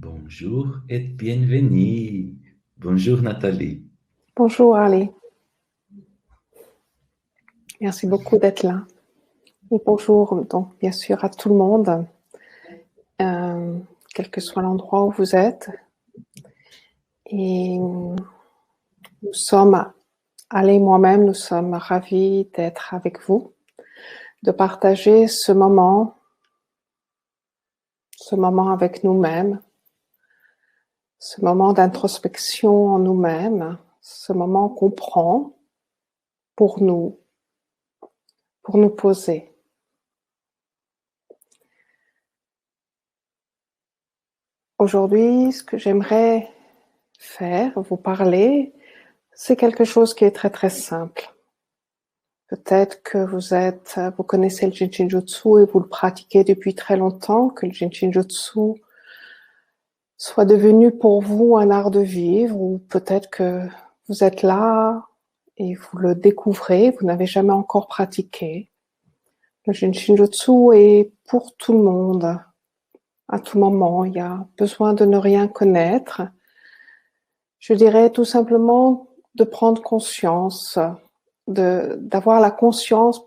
Bonjour et bienvenue. Bonjour Nathalie. Bonjour Ali, merci beaucoup d'être là. Et bonjour donc bien sûr à tout le monde, quel que soit l'endroit où vous êtes. Et nous sommes, Ali et moi-même, nous sommes ravis d'être avec vous, de partager ce moment avec nous-mêmes, ce moment d'introspection en nous-mêmes, ce moment qu'on prend pour nous poser. Aujourd'hui, ce que j'aimerais faire, vous parler, c'est quelque chose qui est très très simple. Peut-être que vous connaissez le Jinshinjutsu et vous le pratiquez depuis très longtemps, que le Jinshinjutsu soit devenu pour vous un art de vivre, ou peut-être que vous êtes là et vous le découvrez, vous n'avez jamais encore pratiqué. Le Jinshinjutsu est pour tout le monde, à tout moment. Il y a besoin de ne rien connaître. Je dirais tout simplement de prendre conscience, d'avoir la conscience,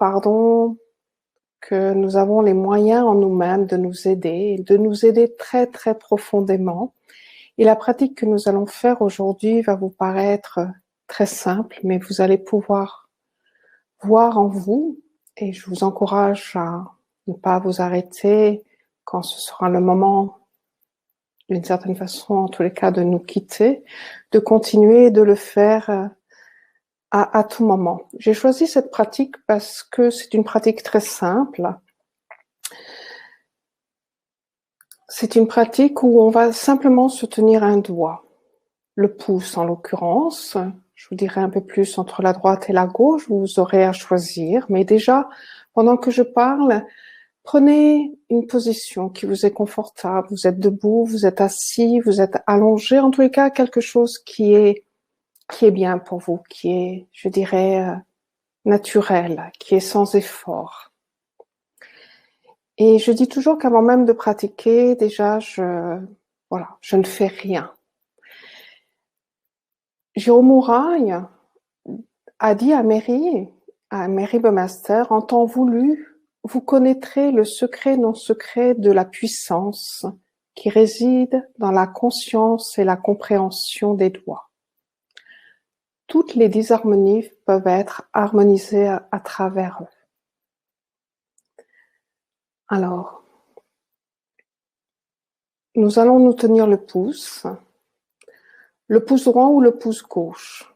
que nous avons les moyens en nous-mêmes de nous aider très très profondément. Et la pratique que nous allons faire aujourd'hui va vous paraître très simple, mais vous allez pouvoir voir en vous, et je vous encourage à ne pas vous arrêter quand ce sera le moment, d'une certaine façon, en tous les cas, de nous quitter, de continuer de le faire à tout moment. J'ai choisi cette pratique parce que c'est une pratique très simple. C'est une pratique où on va simplement se tenir un doigt, le pouce en l'occurrence. Je vous dirai un peu plus entre la droite et la gauche, vous aurez à choisir. Mais déjà, pendant que je parle, prenez une position qui vous est confortable. Vous êtes debout, vous êtes assis, vous êtes allongé. En tous les cas, quelque chose qui est bien pour vous, qui est, je dirais, naturel, qui est sans effort. Et je dis toujours qu'avant même de pratiquer, déjà, je ne fais rien. Jérôme Mouraille a dit à Mary Bemaster, en temps voulu, vous connaîtrez le secret non secret de la puissance qui réside dans la conscience et la compréhension des doigts. Toutes les disharmonies peuvent être harmonisées à travers eux. Alors, nous allons nous tenir le pouce droit ou le pouce gauche.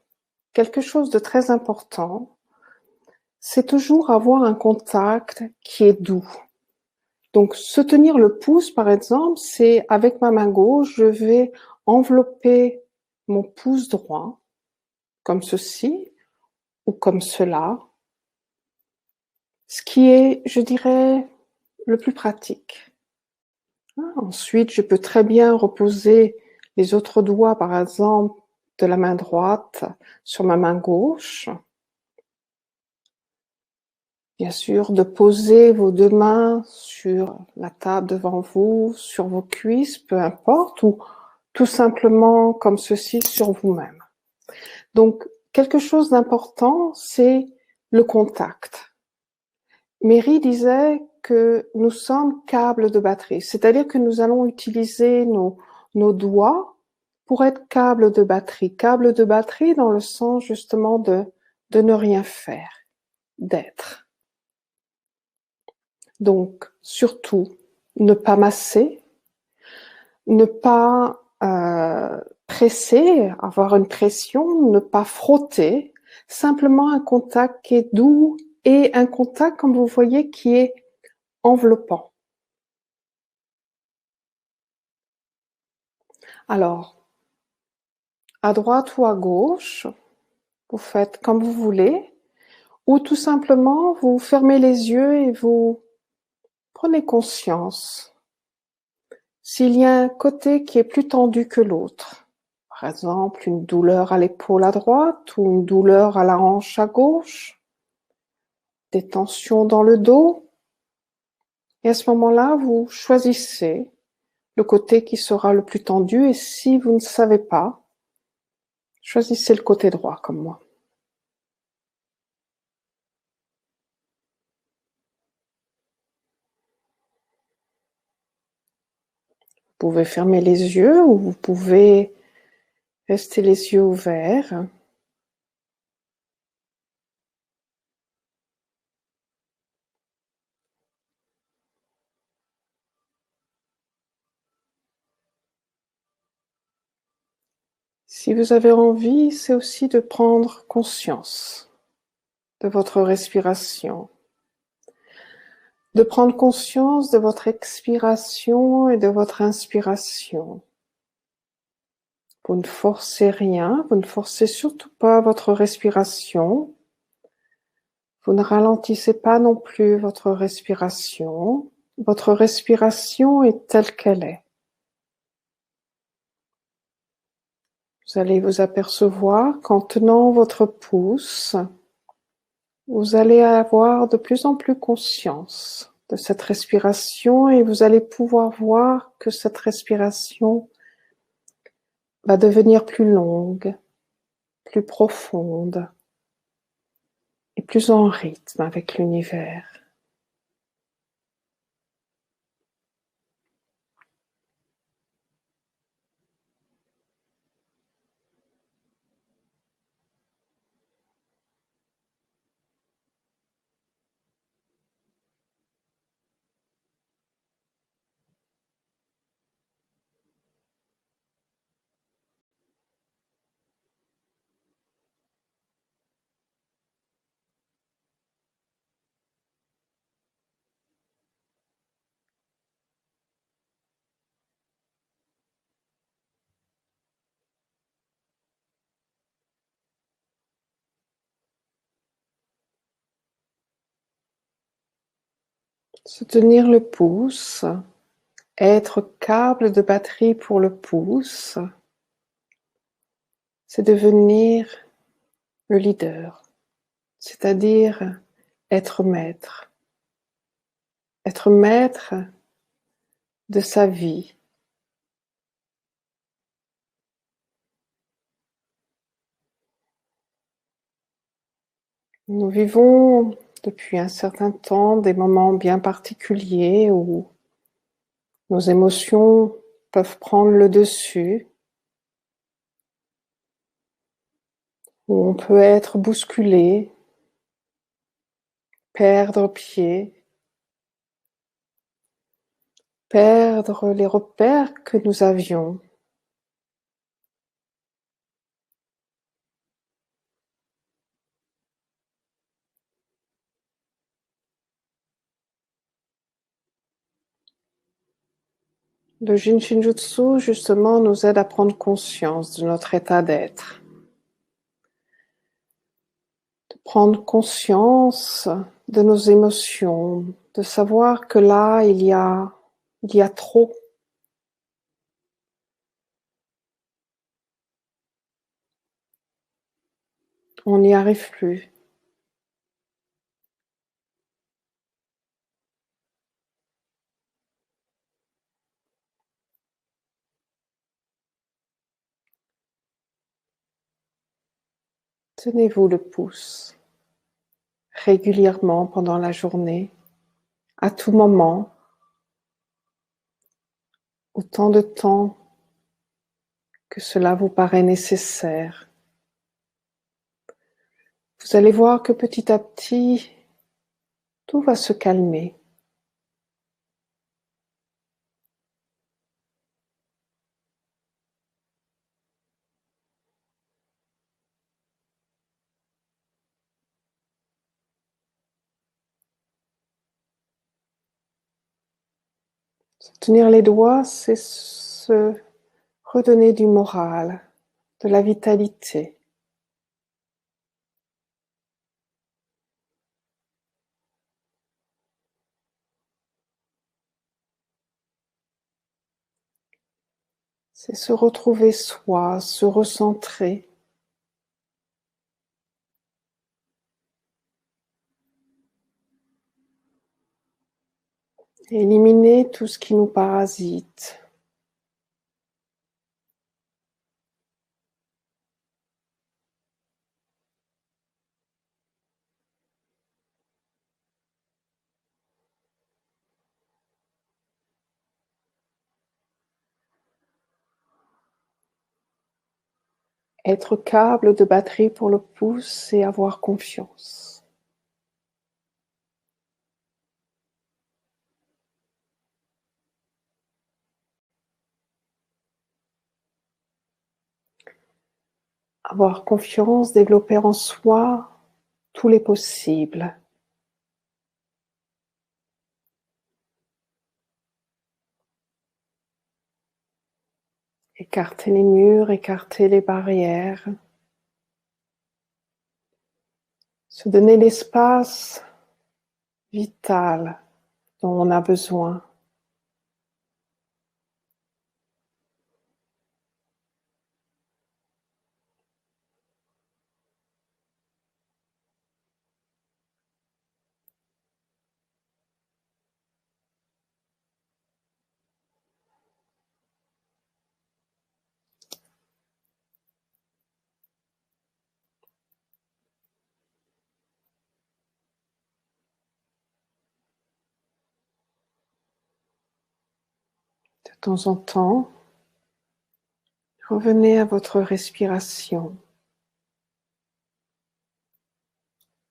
Quelque chose de très important, c'est toujours avoir un contact qui est doux. Donc, se tenir le pouce, par exemple, c'est avec ma main gauche, je vais envelopper mon pouce droit, comme ceci, ou comme cela, ce qui est, je dirais, le plus pratique. Ensuite, je peux très bien reposer les autres doigts, par exemple, de la main droite sur ma main gauche. Bien sûr, de poser vos deux mains sur la table devant vous, sur vos cuisses, peu importe, ou tout simplement comme ceci sur vous-même. Donc, quelque chose d'important, c'est le contact. Mary disait que nous sommes câbles de batterie, c'est-à-dire que nous allons utiliser nos doigts pour être câbles de batterie dans le sens justement de ne rien faire, d'être. Donc, surtout, ne pas masser, ne pas presser, avoir une pression, ne pas frotter, simplement un contact qui est doux et un contact, comme vous voyez, qui est enveloppant. Alors, à droite ou à gauche, vous faites comme vous voulez, ou tout simplement, vous fermez les yeux et vous prenez conscience s'il y a un côté qui est plus tendu que l'autre. Par exemple, une douleur à l'épaule à droite ou une douleur à la hanche à gauche, des tensions dans le dos. Et à ce moment-là, vous choisissez le côté qui sera le plus tendu, et si vous ne savez pas, choisissez le côté droit comme moi. Vous pouvez fermer les yeux ou vous pouvez rester les yeux ouverts. Si vous avez envie, c'est aussi de prendre conscience de votre respiration, de prendre conscience de votre expiration et de votre inspiration. Vous ne forcez rien, vous ne forcez surtout pas votre respiration. Vous ne ralentissez pas non plus votre respiration. Votre respiration est telle qu'elle est. Vous allez vous apercevoir qu'en tenant votre pouce, vous allez avoir de plus en plus conscience de cette respiration et vous allez pouvoir voir que cette respiration va devenir plus longue, plus profonde et plus en rythme avec l'univers. Se tenir le pouce, être câble de batterie pour le pouce, c'est devenir le leader, c'est-à-dire être maître de sa vie. Nous vivons depuis un certain temps des moments bien particuliers où nos émotions peuvent prendre le dessus, où on peut être bousculé, perdre pied, perdre les repères que nous avions. Le Jin Shinjutsu, justement, nous aide à prendre conscience de notre état d'être. De prendre conscience de nos émotions, de savoir que là, il y a trop. On n'y arrive plus. Tenez-vous le pouce régulièrement pendant la journée, à tout moment, autant de temps que cela vous paraît nécessaire. Vous allez voir que petit à petit, tout va se calmer. Se tenir les doigts, c'est se redonner du moral, de la vitalité. C'est se retrouver soi, se recentrer. Éliminer tout ce qui nous parasite, être câble de batterie pour le pouce et avoir confiance. Avoir confiance, développer en soi tous les possibles. Écarter les murs, écarter les barrières. Se donner l'espace vital dont on a besoin. De temps en temps, revenez à votre respiration.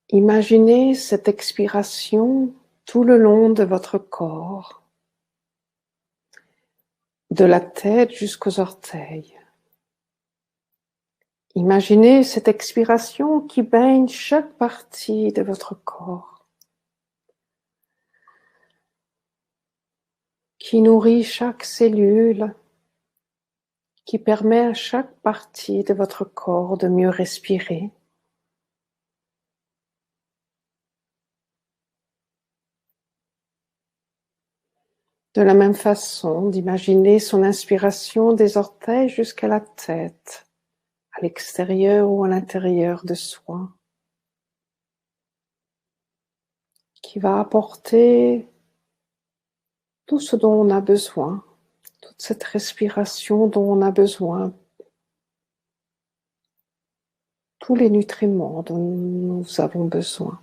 Imaginez cette expiration tout le long de votre corps, de la tête jusqu'aux orteils. Imaginez cette expiration qui baigne chaque partie de votre corps, qui nourrit chaque cellule, qui permet à chaque partie de votre corps de mieux respirer. De la même façon, d'imaginer son inspiration des orteils jusqu'à la tête, à l'extérieur ou à l'intérieur de soi, qui va apporter tout ce dont on a besoin, toute cette respiration dont on a besoin, tous les nutriments dont nous avons besoin.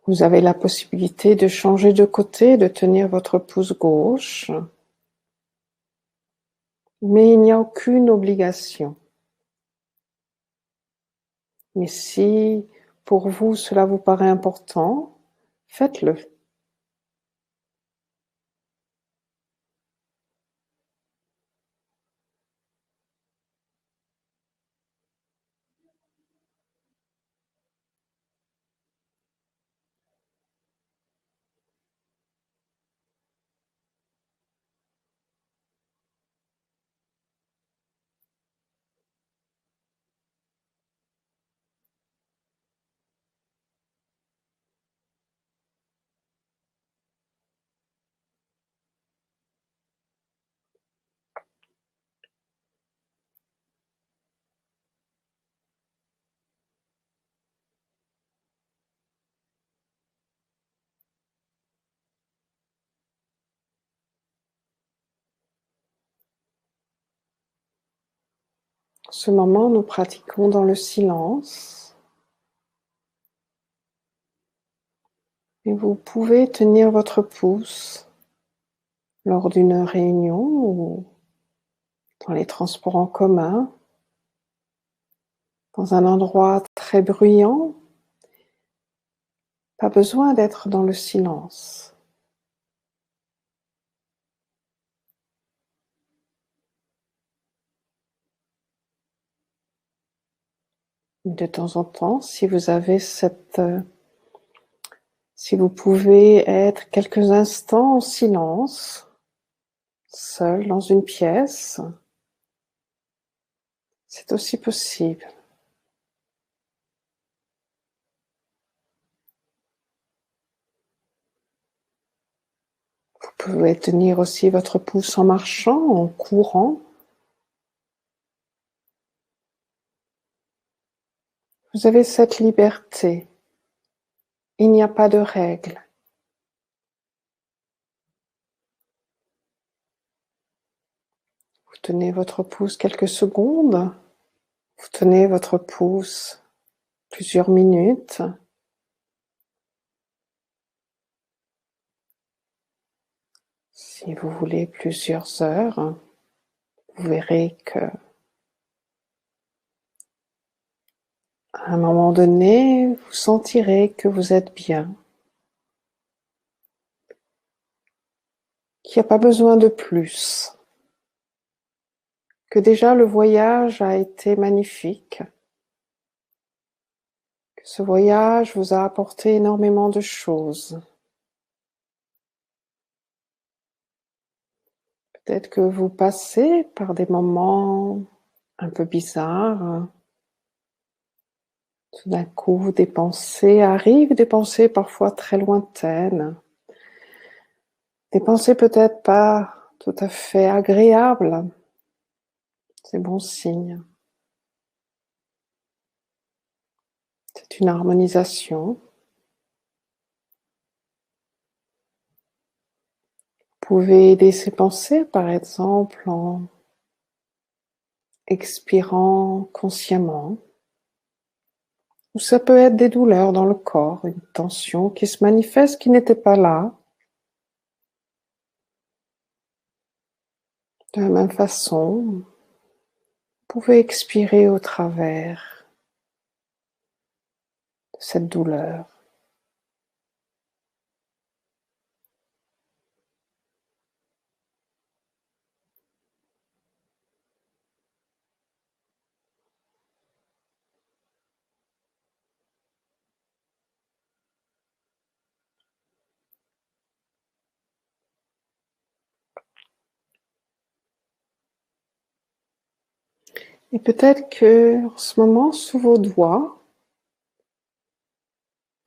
Vous avez la possibilité de changer de côté, de tenir votre pouce gauche, mais il n'y a aucune obligation. Mais si pour vous cela vous paraît important, faites-le. En ce moment, nous pratiquons dans le silence. Et vous pouvez tenir votre pouce lors d'une réunion ou dans les transports en commun, dans un endroit très bruyant. Pas besoin d'être dans le silence. De temps en temps, si vous avez si vous pouvez être quelques instants en silence, seul dans une pièce, c'est aussi possible. Vous pouvez tenir aussi votre pouce en marchant, en courant. Vous avez cette liberté. Il n'y a pas de règles. Vous tenez votre pouce quelques secondes. Vous tenez votre pouce plusieurs minutes. Si vous voulez plusieurs heures, vous verrez que à un moment donné, vous sentirez que vous êtes bien, qu'il n'y a pas besoin de plus, que déjà le voyage a été magnifique, que ce voyage vous a apporté énormément de choses. Peut-être que vous passez par des moments un peu bizarres. Tout d'un coup, des pensées arrivent, des pensées parfois très lointaines, des pensées peut-être pas tout à fait agréables. C'est bon signe. C'est une harmonisation. Vous pouvez aider ces pensées, par exemple, en expirant consciemment. Ou ça peut être des douleurs dans le corps, une tension qui se manifeste qui n'était pas là. De la même façon, vous pouvez expirer au travers de cette douleur. Et peut-être que en ce moment, sous vos doigts,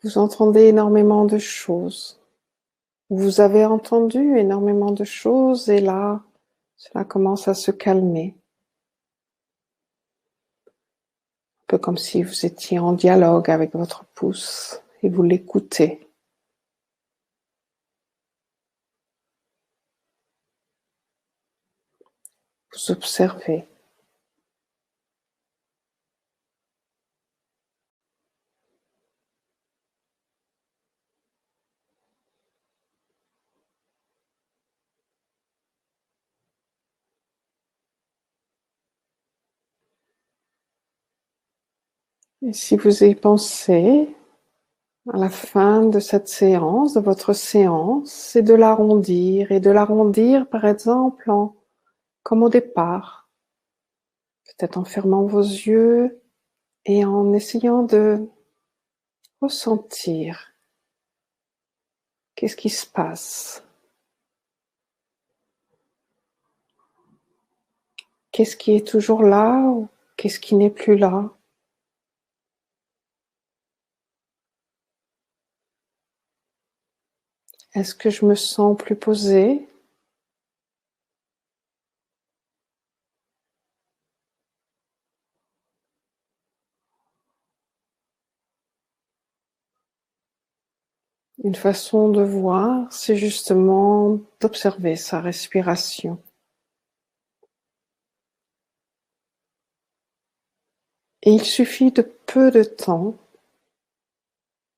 vous entendez énormément de choses. Vous avez entendu énormément de choses et là, cela commence à se calmer. Un peu comme si vous étiez en dialogue avec votre pouce et vous l'écoutez. Vous observez. Et si vous y pensez, à la fin de cette séance, de votre séance, c'est de l'arrondir. Et de l'arrondir, par exemple, comme au départ. Peut-être en fermant vos yeux et en essayant de ressentir qu'est-ce qui se passe. Qu'est-ce qui est toujours là ou qu'est-ce qui n'est plus là? Est-ce que je me sens plus posée? Une façon de voir, c'est justement d'observer sa respiration. Et il suffit de peu de temps,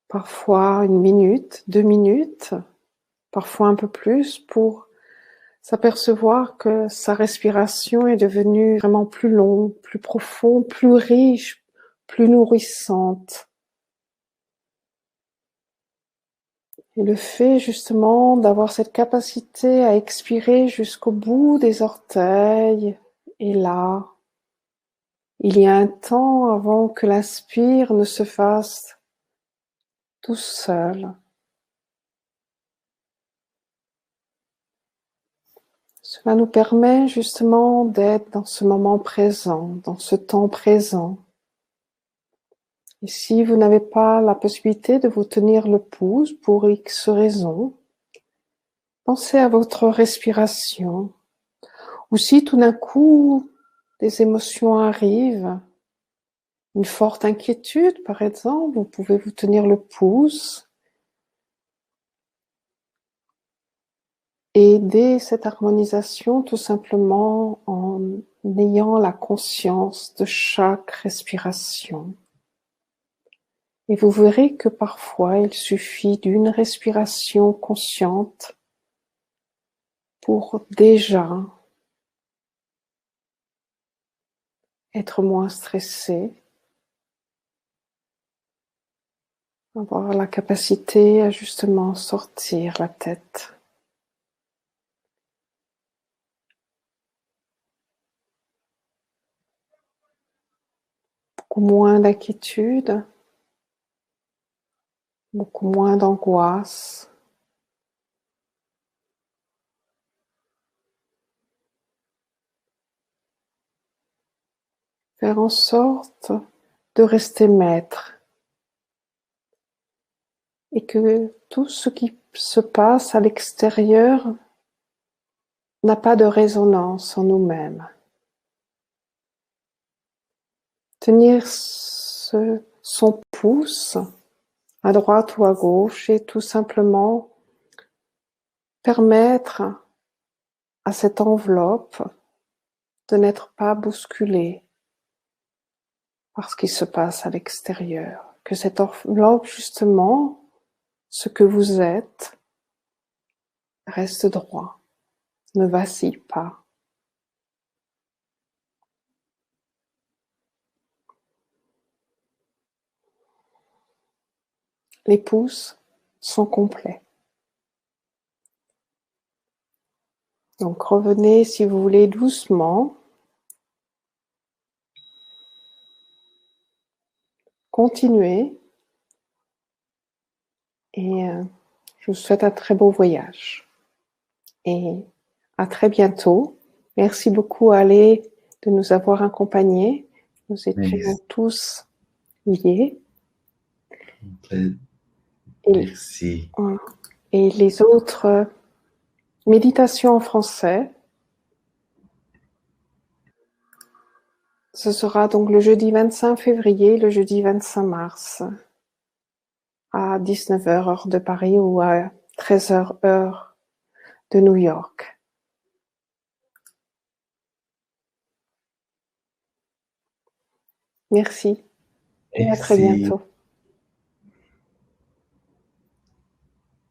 parfois 1 minute, 2 minutes, parfois un peu plus, pour s'apercevoir que sa respiration est devenue vraiment plus longue, plus profonde, plus riche, plus nourrissante. Et le fait justement d'avoir cette capacité à expirer jusqu'au bout des orteils, et là, il y a un temps avant que l'inspire ne se fasse tout seul. Cela nous permet justement d'être dans ce moment présent, dans ce temps présent. Et si vous n'avez pas la possibilité de vous tenir le pouce pour X raison, pensez à votre respiration. Ou si tout d'un coup des émotions arrivent, une forte inquiétude par exemple, vous pouvez vous tenir le pouce et aider cette harmonisation tout simplement en en ayant la conscience de chaque respiration. Et vous verrez que parfois il suffit d'une respiration consciente pour déjà être moins stressé, avoir la capacité à justement sortir la tête. Beaucoup moins d'inquiétude, beaucoup moins d'angoisse. Faire en sorte de rester maître et que tout ce qui se passe à l'extérieur n'a pas de résonance en nous-mêmes. Tenir son pouce à droite ou à gauche et tout simplement permettre à cette enveloppe de n'être pas bousculée par ce qui se passe à l'extérieur. Que cette enveloppe, justement, ce que vous êtes, reste droit, ne vacille pas. Les pouces sont complets. Donc revenez, si vous voulez, doucement. Continuez. Et je vous souhaite un très beau voyage. Et à très bientôt. Merci beaucoup, Ale, de nous avoir accompagnés. Nous étions tous liés. Merci. Et les autres méditations en français, ce sera donc le jeudi 25 février, le jeudi 25 mars, à 19h heure de Paris ou à 13h heure de New York. Merci et à très bientôt.